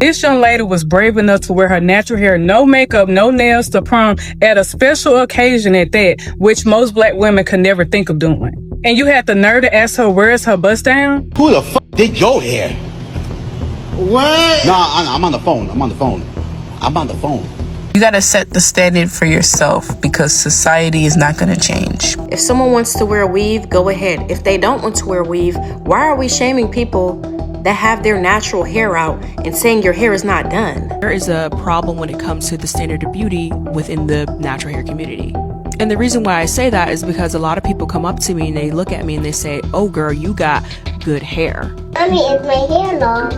This young lady was brave enough to wear her natural hair, no makeup, no nails, to prom at a special occasion at that, which most black women could never think of doing. And you had the nerve to ask her where's her bust down? Who the fuck did your hair? What? No, I'm on the phone. You gotta set the standard for yourself because society is not gonna change. If someone wants to wear a weave, go ahead. If they don't want to wear a weave, why are we shaming people that have their natural hair out and saying your hair is not done? There is a problem when it comes to the standard of beauty within the natural hair community. And the reason why I say that is because a lot of people come up to me and they look at me and they say, "Oh girl, you got good hair." Mommy, is my hair long?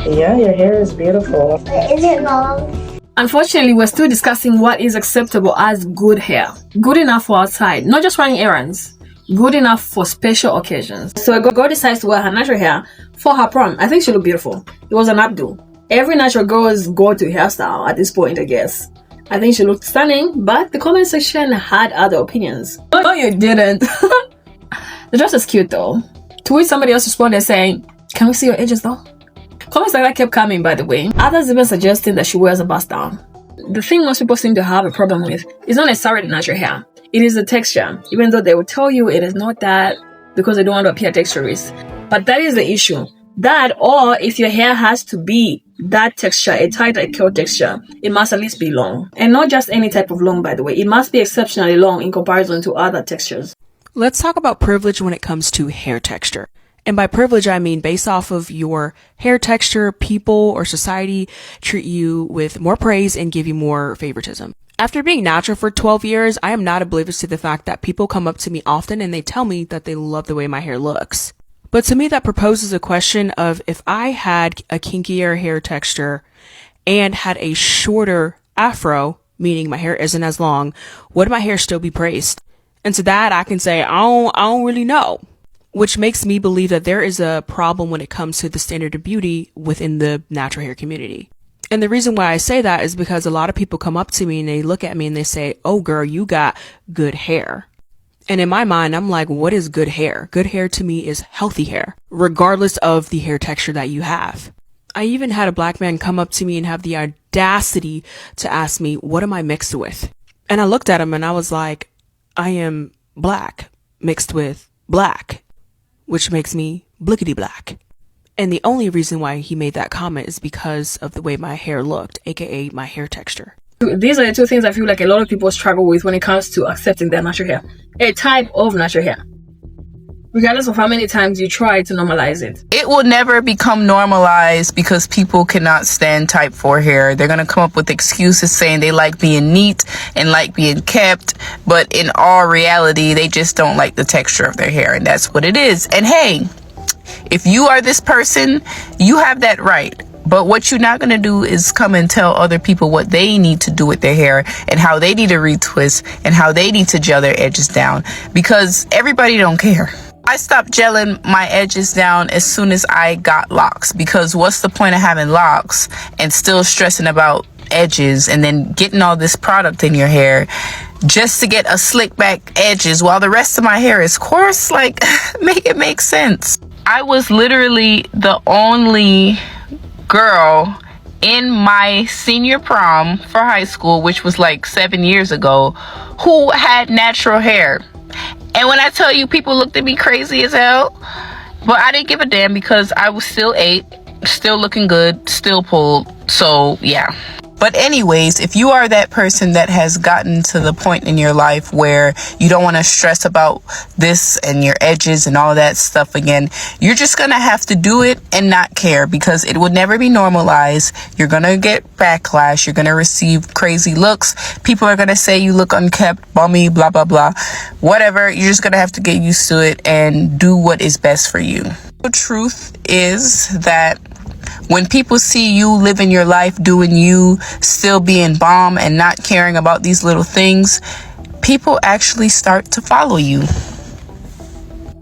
Yeah, your hair is beautiful. Is it long? Unfortunately, we're still discussing what is acceptable as good hair. Good enough for outside, not just running errands. Good enough for special occasions. So a girl decides to wear her natural hair for her prom. I think she looked beautiful. It was an updo. Every natural girl's go-to hairstyle at this point, I guess. I think she looked stunning, but the comment section had other opinions. No, you didn't. The dress is cute though. To which somebody else responded saying, "Can we see your edges though?" Comments like that kept coming, by the way. Others even suggesting that she wears a bust down. The thing most people seem to have a problem with is not necessarily the natural hair. It is the texture, even though they will tell you it is not that because they don't want to appear texturist. But that is the issue. That, or if your hair has to be that texture, a tight like curl texture, it must at least be long. And not just any type of long, by the way. It must be exceptionally long in comparison to other textures. Let's talk about privilege when it comes to hair texture. And by privilege, I mean based off of your hair texture, people or society treat you with more praise and give you more favoritism. After being natural for 12 years, I am not oblivious to the fact that people come up to me often and they tell me that they love the way my hair looks. But to me, that proposes a question of if I had a kinkier hair texture and had a shorter afro, meaning my hair isn't as long, would my hair still be praised? And to that, I can say, I don't really know. Which makes me believe that there is a problem when it comes to the standard of beauty within the natural hair community. And the reason why I say that is because a lot of people come up to me and they look at me and they say, "Oh girl, you got good hair." And in my mind, I'm like, what is good hair? Good hair to me is healthy hair, regardless of the hair texture that you have. I even had a black man come up to me and have the audacity to ask me, "What am I mixed with?" And I looked at him and I was like, "I am black mixed with black, which makes me blickety black." And the only reason why he made that comment is because of the way my hair looked, aka my hair texture. These are the two things I feel like a lot of people struggle with when it comes to accepting their natural hair. A type of natural hair. Regardless of how many times you try to normalize it. It will never become normalized because people cannot stand type 4 hair. They're going to come up with excuses saying they like being neat and like being kept. But in all reality, they just don't like the texture of their hair. And that's what it is. And hey, if you are this person, you have that right. But what you're not going to do is come and tell other people what they need to do with their hair and how they need to retwist and how they need to gel their edges down, because everybody don't care. I stopped gelling my edges down as soon as I got locks, because what's the point of having locks and still stressing about edges and then getting all this product in your hair just to get a slick back edges while the rest of my hair is coarse? Like, make it make sense. I was literally the only girl in my senior prom for high school, which was like 7 years ago, who had natural hair. And when I tell you, people looked at me crazy as hell, but I didn't give a damn because I was still 8, still looking good, still pulled. So yeah. But anyways, if you are that person that has gotten to the point in your life where you don't want to stress about this and your edges and all that stuff again, you're just going to have to do it and not care, because it would never be normalized. You're going to get backlash. You're going to receive crazy looks. People are going to say you look unkept, bummy, blah, blah, blah. Whatever. You're just going to have to get used to it and do what is best for you. The truth is that when people see you living your life, doing you, still being bomb and not caring about these little things, people actually start to follow you.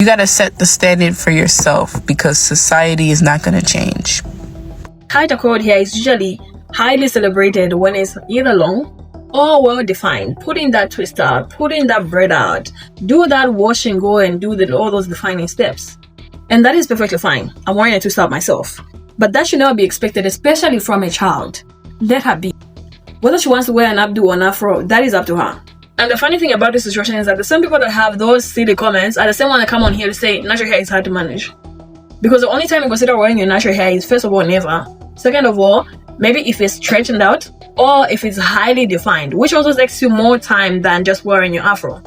You got to set the standard for yourself because society is not going to change. Height accord hair is usually highly celebrated when it's either long or well defined. Put in that twist out, put in that braid out, do that wash and go and do all those defining steps. And that is perfectly fine. I'm wearing a twist out myself. But that should not be expected, especially from a child. Let her be. Whether she wants to wear an updo or an afro, that is up to her. And the funny thing about this situation is that the same people that have those silly comments are the same one that come on here to say natural hair is hard to manage. Because the only time you consider wearing your natural hair is, first of all, never. Second of all, maybe if it's straightened out or if it's highly defined, which also takes you more time than just wearing your afro.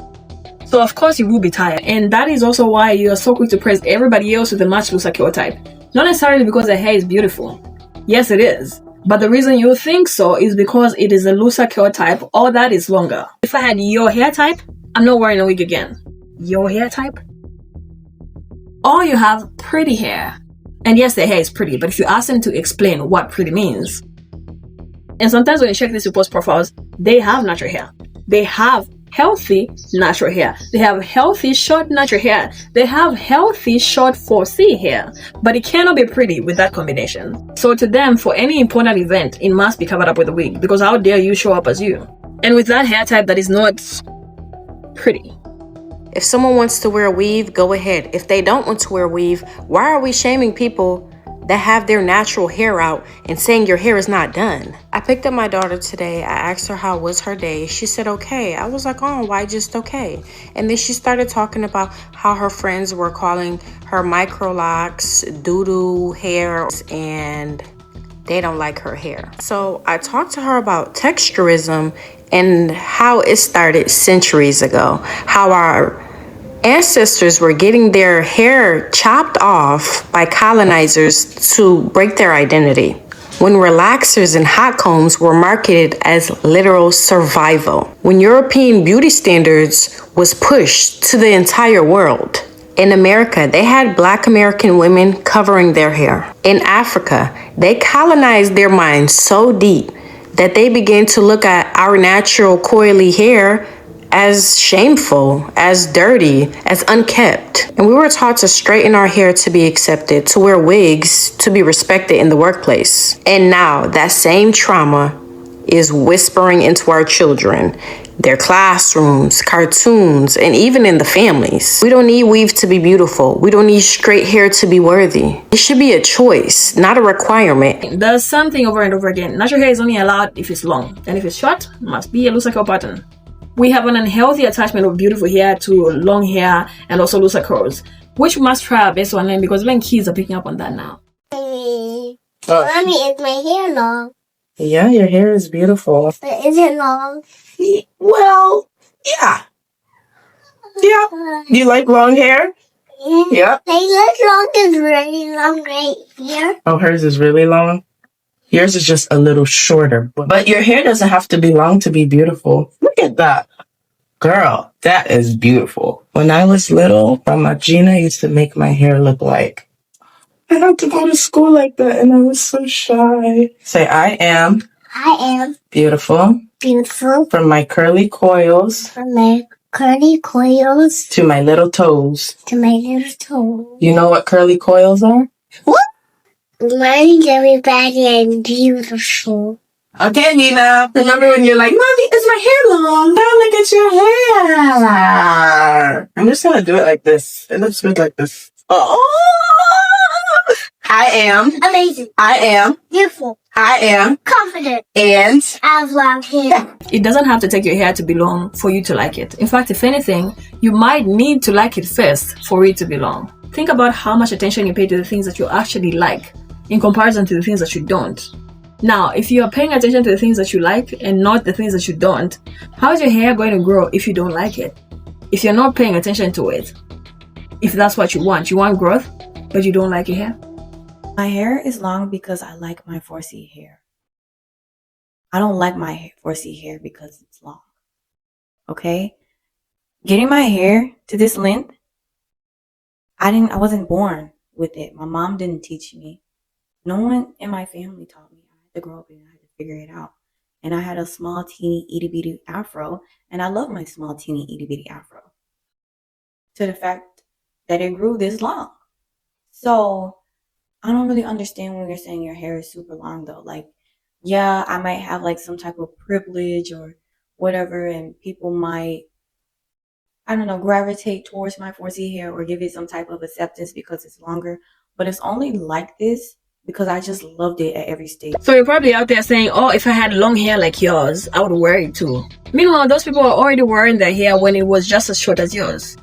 So of course you will be tired. And that is also why you are so quick to praise everybody else with a much looser curl type. Not necessarily because their hair is beautiful. Yes, it is. But the reason you think so is because it is a looser curl type or that is longer. If I had your hair type, I'm not wearing a wig again. Your hair type? Or you have pretty hair. And yes, their hair is pretty, but if you ask them to explain what pretty means. And sometimes when you check these people's profiles, they have natural hair. They have healthy natural hair. They have healthy short natural hair. They have healthy short 4C hair. But it cannot be pretty with that combination. So to them, for any important event, it must be covered up with a wig. Because how dare you show up as you? And with that hair type that is not pretty. If someone wants to wear a weave, go ahead. If they don't want to wear a weave, why are we shaming people that have their natural hair out and saying your hair is not done? I picked up my daughter today. I asked her how was her day. She said okay. I was like, oh, why just okay? And then she started talking about how her friends were calling her micro locks, doo-doo hair, and they don't like her hair. So I talked to her about texturism and how it started centuries ago, how our ancestors were getting their hair chopped off by colonizers to break their identity, when relaxers and hot combs were marketed as literal survival, when European beauty standards was pushed to the entire world. In America, they had Black American women covering their hair. In Africa, they colonized their minds so deep that they began to look at our natural coily hair as shameful, as dirty, as unkept. And we were taught to straighten our hair to be accepted, to wear wigs to be respected in the workplace. And now that same trauma is whispering into our children, their classrooms, cartoons, and even in the families. We don't need weave to be beautiful. We don't need straight hair to be worthy. It should be a choice, not a requirement. There's something over and over again. Natural hair is only allowed if it's long. And if it's short, it must be a looser curl pattern. We have an unhealthy attachment of beautiful hair to long hair and also looser curls, which we must try our best to unlearn because even kids are picking up on that now. Mommy, is my hair long? Yeah, your hair is beautiful. But is it long? Well, yeah. Yeah. You like long hair? Yeah. They look long is really long right here. Oh, hers is really long? Yours is just a little shorter. But your hair doesn't have to be long to be beautiful. Look at that. Girl, that is beautiful. When I was little, Mama Gina used to make my hair look like I had to go to school like that, and I was so shy. Say, I am beautiful. Beautiful. From my curly coils. From my curly coils. To my little toes. To my little toes. You know what curly coils are? What? Morning, everybody. I'm beautiful. Okay, Nina. Remember when you're like, Mommy, is my hair long? Now look at your hair. I'm just gonna do it like this. It looks good like this. Oh! I am amazing. I am Beautiful. I am Confident. And I have long hair. It doesn't have to take your hair to be long for you to like it. In fact, if anything, you might need to like it first for it to be long. Think about how much attention you pay to the things that you actually like in comparison to the things that you don't. Now, if you are paying attention to the things that you like and not the things that you don't, how is your hair going to grow if you don't like it? If you're not paying attention to it, if that's what you want growth, but you don't like your hair? My hair is long because I like my 4C hair. I don't like my 4C hair because it's long. Okay? Getting my hair to this length, I wasn't born with it. My mom didn't teach me. No one in my family taught me. I had to grow up and I had to figure it out. And I had a small, teeny, itty-bitty afro, and I love my small, teeny, itty-bitty afro. To the fact that it grew this long. So I don't really understand when you're saying your hair is super long though. Like, yeah, I might have like some type of privilege or whatever, and people might, I don't know, gravitate towards my 4C hair or give it some type of acceptance because it's longer. But it's only like this because I just loved it at every stage. So you're probably out there saying, oh, if I had long hair like yours, I would wear it too. Meanwhile, those people are already wearing their hair when it was just as short as yours.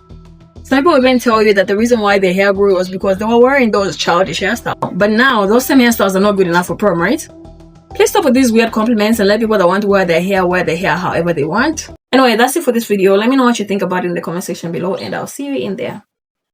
Some people even tell you that the reason why their hair grew was because they were wearing those childish hairstyles. But now, those same hairstyles are not good enough for prom, right? Please stop with these weird compliments and let people that want to wear their hair however they want. Anyway, that's it for this video. Let me know what you think about it in the comment section below, and I'll see you in there.